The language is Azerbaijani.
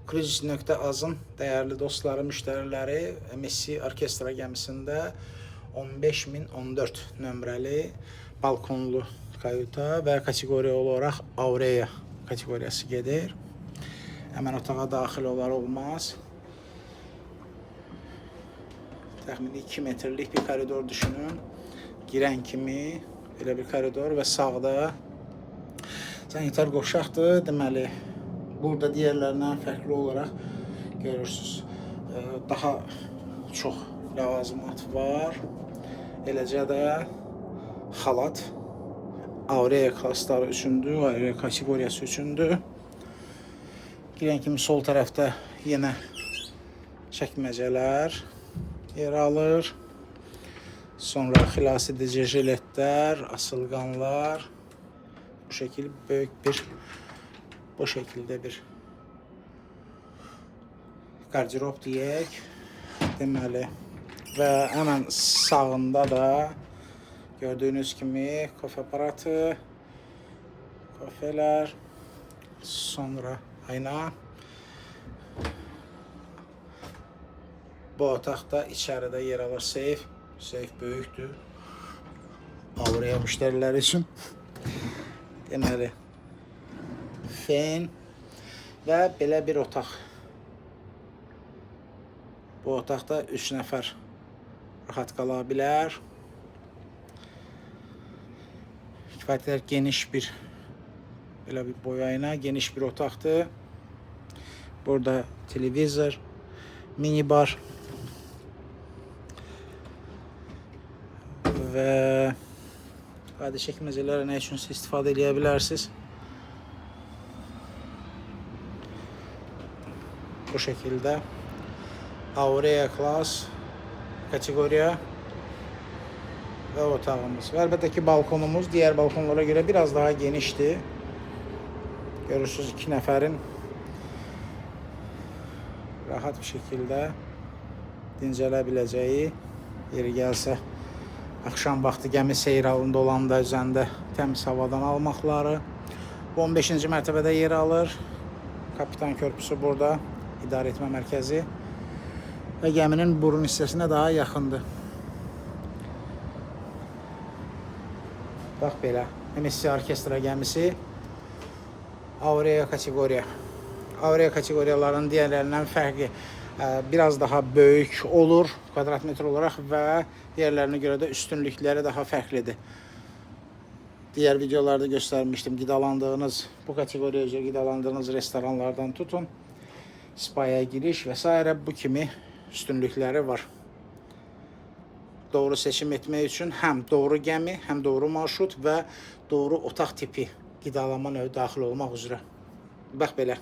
Cruise.az-ın dəyərli dostları, müştəriləri Messi orkestra gəmisində 15014 nömrəli balkonlu kayuta və kateqoriya olaraq Aurea kateqoriyası gedir. Həmən otağa daxil olar olmaz. Təxmini 2 metrlik bir koridor düşünün. Girən kimi belə bir koridor və sağda sanitar qovşaqdır. Deməli, burada digərlərindən fərqli olaraq görürsünüz. Daha çox ləvazimat var. Eləcə də xalat Aurea klassları üçündür, Aurea kateqoriyası üçündür. Girən kimi sol tərəfdə yenə çəkməcələr yer alır. Sonra xilas edici jiletlər, asılqanlar. Bu şəkil böyük bir, bu şəkildə bir qardirob deyək. Deməli, və həmən sağında da gördüyünüz kimi kofe aparatı, kofelər, sonra ayna. Bu otaqda içəridə yer alır seyf. Seyf böyükdür. Aurea müştəriləri üçün. Deməli, fen və belə bir otaq. Bu otaqda 3 nəfər rahat qala bilər. Kifayət qədər geniş bir, belə bir boyayına, geniş bir otaqdır. Burada televizor, minibar və adi çəkməcələri nə üçünsə istifadə edə bilərsiniz. Bu şəkildə Aurea Class kateqoriya və otağımız. Və əlbəttə ki, balkonumuz digər balkonlara görə biraz daha genişdir. Görürsünüz, 2 nəfərin rahat bir şəkildə dincələ biləcəyi, yeri gəlsə axşam vaxtı gəmi seyr halında olanda üzərində təmiz havadan almaqları. 15-ci mərtəbədə yer alır. Kapitan körpüsü burada, idarə etmə mərkəzi və gəminin burun hissəsinə daha yaxındır. Bax belə, Messi orkestra gəmisi Aurea kateqoriya. Aurea kateqoriyaların digərlərindən fərqi biraz daha böyük olur kvadrat metr olaraq və digərlərinə görə də üstünlükləri daha fərqlidir. Digər videolarda göstərmişdim, qidalandığınız, bu kateqoriya üzrə qidalandığınız restoranlardan tutun, spaya giriş və s. bu kimi üstünlükləri var. Doğru seçim etmək üçün həm doğru gəmi, həm doğru marşrut və doğru otaq tipi qidalama növü daxil olmaq üzrə. Bax belə.